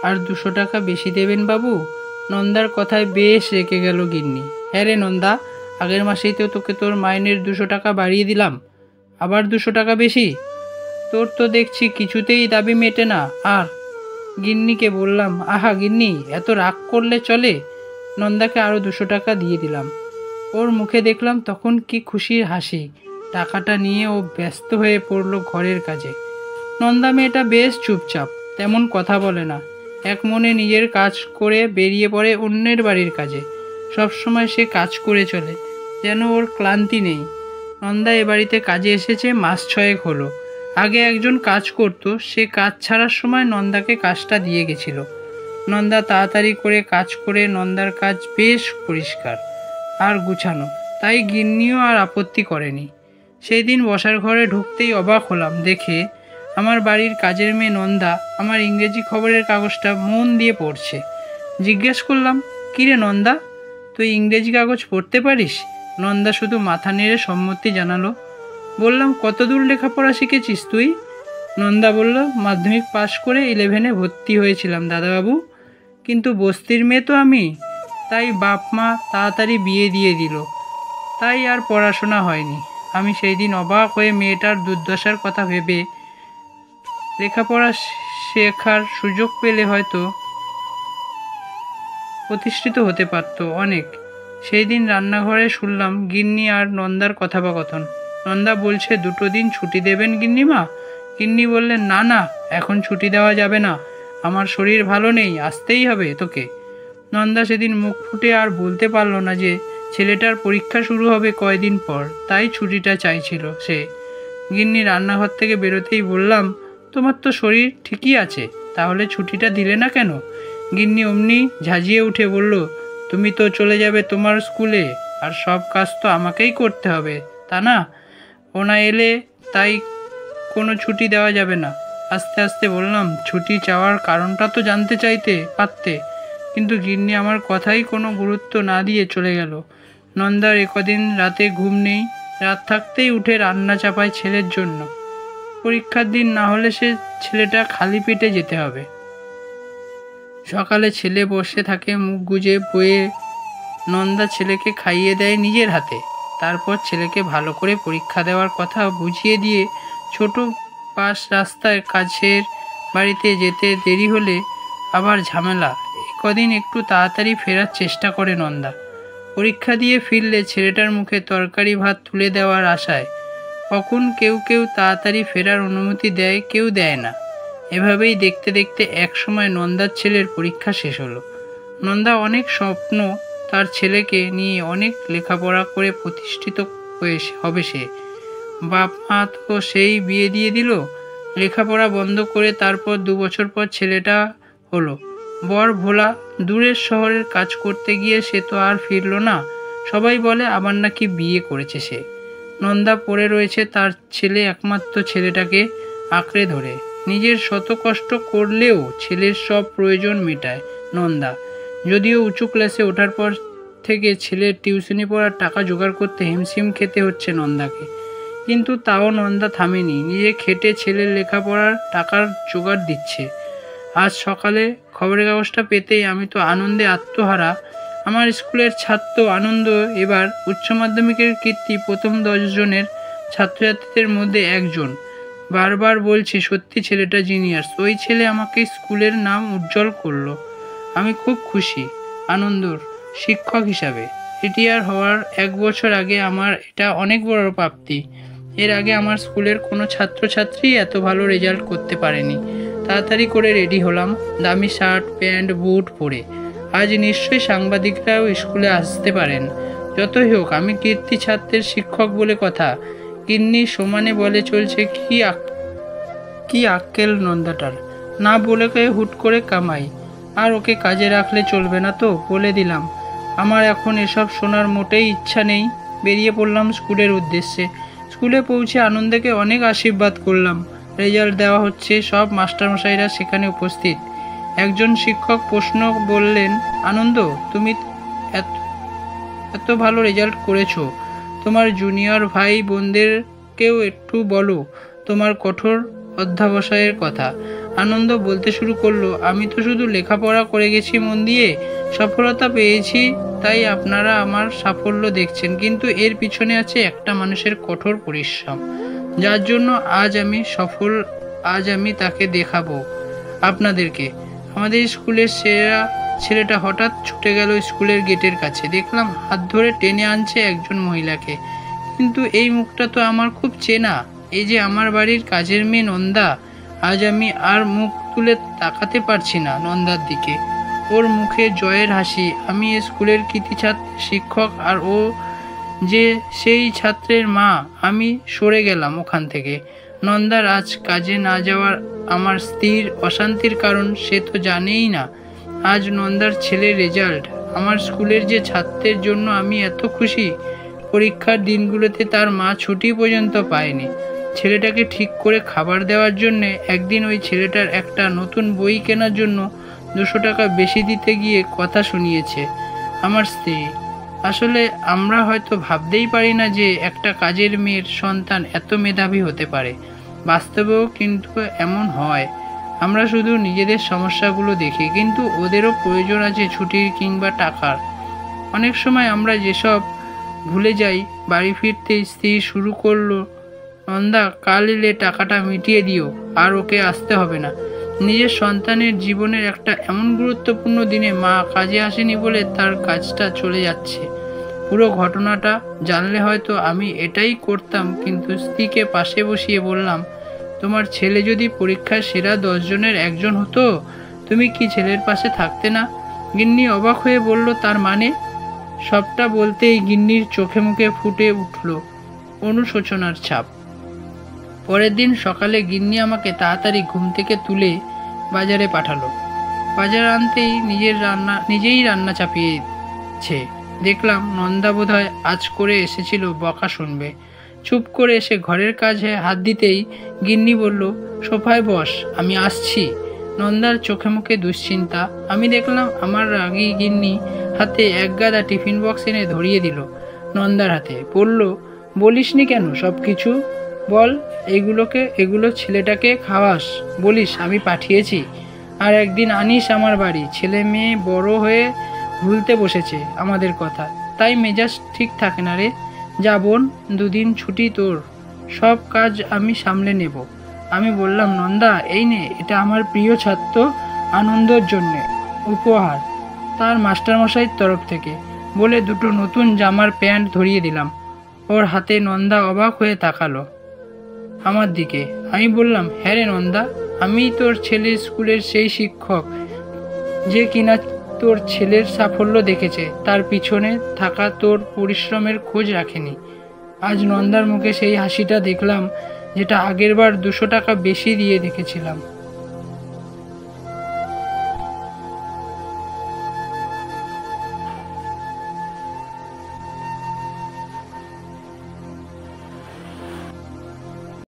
আর 200 টাকা বেশি দেবেন বাবু। নন্দার কথায় বেশ রেগে গেল গিন্নি। হ্যাঁ রে নন্দা, আগের মাসেই তো তোকে তোর মাইনের 200 টাকা বাড়িয়ে দিলাম, আবার 200 টাকা বেশি? তোর তো দেখছি কিছুতেই দাবি মেটে না। আর গিন্নিকে বললাম, আহা গিন্নি, এত রাগ করলে চলে? নন্দাকে আরও 200 টাকা দিয়ে দিলাম। ওর মুখে দেখলাম তখন কি খুশির হাসি। টাকাটা নিয়ে ও ব্যস্ত হয়ে পড়ল ঘরের কাজে। নন্দা মেয়েটা বেশ চুপচাপ, তেমন কথা বলে না, এক মনে নিজের কাজ করে বেরিয়ে পড়ে অন্যের বাড়ির কাজে। সবসময় সে কাজ করে চলে, যেন ওর ক্লান্তি নেই। নন্দা এ বাড়িতে কাজে এসেছে মাস 6 হলো। আগে একজন কাজ করত, সে কাজ ছাড়ার সময় নন্দাকে কাজটা দিয়ে গেছিল। নন্দা তাড়াতাড়ি করে কাজ করে নন্দার কাজ বেশ পরিষ্কার আর গুছানো, তাই গিন্নিও আর আপত্তি করেনি। সেই দিন বসার ঘরে ঢুকতেই অবাক হলাম দেখে আমার বাড়ির কাজের মেয়ে নন্দা আমার ইংরেজি খবরের কাগজটা মন দিয়ে পড়ছে। জিজ্ঞেস করলাম, কিরে নন্দা, তুই ইংরেজি কাগজ পড়তে পারিস? নন্দা শুধু মাথা নেড়ে সম্মতি জানালো। বললাম, কত দূর লেখাপড়া শিখেছিস তুই? নন্দা বলল, মাধ্যমিক পাশ করে 11-এ ভর্তি হয়েছিলাম দাদাবাবু, কিন্তু বস্তির মেয়ে তো আমি, তাই বাপ মা তাড়াতাড়ি বিয়ে দিয়ে দিল, তাই আর পড়াশোনা হয়নি। আমি সেই দিন অবাক হয়ে মেয়েটার দুর্দশার কথা ভেবে, লেখাপড়া শেখার সুযোগ পেলে হয়তো প্রতিষ্ঠিত হতে পারত অনেক। সেই দিন রান্নাঘরে শুনলাম গিন্নি আর নন্দার কথোপকথন। নন্দা বলছে, 2 দিন ছুটি দেবেন গিন্নিমা? গিন্নি বললেন, না না, এখন ছুটি দেওয়া যাবে না, আমার শরীর ভালো নেই, আসতেই হবে তোকে। নন্দা সেদিন মুখ ফুটে আর বলতে পারল না যে ছেলেটার পরীক্ষা শুরু হবে কয়দিন পর, তাই ছুটিটা চাইছিল সে। গিন্নি রান্নাঘর থেকে বেরোতেই বললাম, তোমার তো শরীর ঠিকই আছে, তাহলে ছুটিটা দিলে না কেন? গিন্নি অমনি ঝাঁঝিয়ে উঠে বলল, তুমি তো চলে যাবে তোমার স্কুলে, আর সব কাজ তো আমাকেই করতে হবে, তা না? ওনা এলে তাই কোনো ছুটি দেওয়া যাবে না। আস্তে আস্তে বললাম, ছুটি চাওয়ার কারণটা তো জানতে চাইতে পারতে। কিন্তু গিন্নি আমার কথাই কোনো গুরুত্ব না দিয়ে চলে গেল। নন্দার একদিন রাতে ঘুম নেই, রাত থাকতেই উঠে রান্না চাপায় ছেলের জন্য। পরীক্ষার দিন না হলে সে ছেলেটা খালি পেটে যেতে হবে। সকালে ছেলে বসে থাকে মুখ গুজে বইয়ে, নন্দা ছেলেকে খাইয়ে দেয় নিজের হাতে। তারপর ছেলেকে ভালো করে পরীক্ষা দেওয়ার কথা বুঝিয়ে দিয়ে ছোট পাশ রাস্তায় কাছের বাড়িতে যেতে দেরি হলে আবার ঝামেলা। কদিন একটু তাড়াতাড়ি ফেরার চেষ্টা করে নন্দা। পরীক্ষা দিয়ে ফিরলে ছেলেটার মুখে তরকারি ভাত তুলে দেওয়ার আশায়। কখন কেউ কেউ তাড়াতাড়ি ফেরার অনুমতি দেয়, কেউ দেয় না। এভাবেই দেখতে দেখতে এক সময় নন্দার ছেলের পরীক্ষা শেষ হলো। নন্দা অনেক স্বপ্ন, তার ছেলেকে নিয়ে অনেক লেখাপড়া করে প্রতিষ্ঠিত হবে সে। বাপ মা তো সেই বিয়ে দিয়ে দিল, লেখাপড়া বন্ধ করে। তারপর 2 বছর পর ছেলেটা হলো বর ভোলা। দূরের শহরের কাজ করতে গিয়ে সে তো আর ফিরল না। সবাই বলে আবার নাকি বিয়ে করেছে সে। নন্দা পড়ে রয়েছে তার ছেলে একমাত্র ছেলেটাকে আঁকড়ে ধরে। নিজের শত কষ্ট করলেও ছেলের সব প্রয়োজন মেটায় নন্দা। যদিও উঁচু ক্লাসে ওঠার পর থেকে ছেলের টিউশনি পড়ার টাকা জোগাড় করতে হিমশিম খেতে হচ্ছে নন্দাকে, কিন্তু তাও নন্দা থামেনি, নিজে খেটে ছেলের লেখাপড়ার টাকার জোগাড় দিচ্ছে। আজ সকালে খবরের কাগজটা পেতেই আমি তো আনন্দে আত্মহারা। আমার স্কুলের ছাত্র আনন্দ এবার উচ্চ মাধ্যমিকের কীর্তি প্রথম 10 জনের ছাত্রছাত্রীদের মধ্যে একজন। বারবার বলছি, সত্যি ছেলেটা জিনিয়াস। ওই ছেলে আমাকে স্কুলের নাম উজ্জ্বল করলো। আমি খুব খুশি আনন্দর শিক্ষক হিসাবে। রিটায়ার হওয়ার 1 বছর আগে আমার এটা অনেক বড় প্রাপ্তি। এর আগে আমার স্কুলের কোনো ছাত্রছাত্রী এত ভালো রেজাল্ট করতে পারেনি। তাড়াতাড়ি করে রেডি হলাম, দামি শার্ট প্যান্ট বুট পরে। আজ নিশ্চয়ই সাংবাদিকরাও স্কুলে আসতে পারেন। যতই হোক আমি কীর্তি ছাত্রের শিক্ষক বলে কথা। গিন্নি সমানে বলে চলছে, কি আক্কেল নন্দাটার, না বলে হুট করে কামাই। আর ওকে কাজে রাখলে চলবে না তো, বলে দিলাম। আমার এখন এসব শোনার মোটেই ইচ্ছা নেই। বেরিয়ে পড়লাম স্কুলের উদ্দেশ্যে। স্কুলে পৌঁছে আনন্দকে অনেক আশীর্বাদ করলাম। রেজাল্ট দেওয়া হচ্ছে, সব মাস্টারমশাইরা সেখানে উপস্থিত। একজন শিক্ষক প্রশ্ন বললেন, আনন্দ, তুমি এত ভালো রেজাল্ট করেছো, তোমার জুনিয়র ভাই বোনদেরকেও একটু বলো তোমার কঠোর অধ্যাবসায়ের কথা। আনন্দ বলতে শুরু করলো, আমি তো শুধু লেখাপড়া করে গেছি মন দিয়ে, সফলতা পেয়েছি, তাই আপনারা আমার সাফল্য দেখছেন, কিন্তু এর পিছনে আছে একটা মানুষের কঠোর পরিশ্রম, যার জন্য আজ আমি সফল। আজ আমি তাকে দেখাবো আপনাদেরকে। আমাদের স্কুলের সেরা ছেলেটা হঠাৎ ছুটে গেল স্কুলের গেটের কাছে। দেখলাম হাত ধরে টেনে আনছে একজন মহিলাকে, কিন্তু এই মুখটা তো আমার খুব চেনা। এই যে আমার বাড়ির কাজের মেয়ে নন্দা। আজ আমি আর মুখ তুলে তাকাতে পারছি না নন্দার দিকে। ওর মুখে জয়ের হাসি। আমি স্কুলের কৃতি ছাত্র শিক্ষক, আর ও যে সেই ছাত্রের মা। আমি সরে গেলাম ওখান থেকে। নন্দার আজ কাজে না যাওয়ার আমার স্ত্রীর অশান্তির কারণ সে তো জানেই না। আজ নন্দার ছেলের রেজাল্ট। আমার স্কুলের যে ছাত্রের জন্য আমি এত খুশি, পরীক্ষার দিনগুলোতে তার মা ছুটি পর্যন্ত পায়নি ছেলেটাকে ঠিক করে খাবার দেওয়ার জন্যে। একদিন ওই ছেলেটার একটা নতুন বই কেনার জন্য 200 টাকা বেশি দিতে গিয়ে কথা শুনিয়েছে আমার স্ত্রী। আসলে আমরা হয়তো ভাবতেই পারি না যে একটা কাজের মেয়ের সন্তান এত মেধাবী হতে পারে। বাস্তবেও কিন্তু এমন হয়। আমরা শুধু নিজেদের সমস্যাগুলো দেখি, কিন্তু ওদেরও প্রয়োজন আছে ছুটির কিংবা টাকার। অনেক সময় আমরা যেসব ভুলে যাই। বাড়ি ফিরতে স্ত্রী শুরু করলো, নন্দা কাল এলে টাকাটা মিটিয়ে দিও, আর ওকে আসতে হবে না। নিজের সন্তানের জীবনের একটা এমন গুরুত্বপূর্ণ দিনে মা কাজে আসেনি বলে তার কাজটা চলে যাচ্ছে। পুরো ঘটনাটা জানলে হয়তো আমি এটাই করতাম, কিন্তু স্ত্রীকে পাশে বসিয়ে বললাম, তোমার ছেলে যদি পরীক্ষায় সেরা 10 জনের একজন হতো, তুমি কি ছেলের পাশে থাকতে না? গিন্নি অবাক হয়ে বলল, তার মানে? সবটা বলতেই গিন্নির চোখে মুখে ফুটে উঠল অনুশোচনার ছাপ। পরের দিন সকালে গিন্নি আমাকে তাড়াতাড়ি ঘুম থেকে তুলে বাজারে পাঠালো। বাজার আনতেই নিজেই রান্না চাপিয়েছে। দেখলাম নন্দা বোধহয় আজ করে এসেছিল, বকা শুনবে। চুপ করে এসে ঘরের কাজে হাত দিতেই গিন্নি বলল, সোফায় বস, আমি আসছি। নন্দার চোখে মুখে দুশ্চিন্তা। আমি দেখলাম আমার রাগী গিন্নি হাতে এক গাদা টিফিন বক্স এনে ধরিয়ে দিল নন্দার হাতে। বলল, বলিসনি কেন সব কিছু? বল, এগুলো ছেলেটাকে খাওয়াস, বলিস আমি পাঠিয়েছি, আর একদিন আনিস আমার বাড়ি। ছেলে মেয়ে বড় হয়ে ভুলতে বসেছে আমাদের কথা, তাই মেজাজ ঠিক থাকে না রে। যা বোন, 2 দিন ছুটি তোর, সব কাজ আমি সামলে নেব। আমি বললাম, নন্দা এই নে, এটা আমার প্রিয় ছাত্র আনন্দর জন্যে উপহার, তার মাস্টারমশাইয়ের তরফ থেকে, বলে 2টো নতুন জামার প্যান্ট ধরিয়ে দিলাম ওর হাতে। নন্দা অবাক হয়ে তাকালো আমার দিকে। আমি বললাম, হ্যাঁ রে নন্দা, আমি তোর ছেলের স্কুলের সেই শিক্ষক যে কিনা তোর ছেলের সাফল্য দেখেছে, তার পিছনে থাকা তোর পরিশ্রমের খোঁজ রাখেনি। আজ নন্দার মুখে সেই হাসিটা দেখলাম, যেটা আগেরবার 200 টাকা বেশি দিয়ে দেখেছিলাম।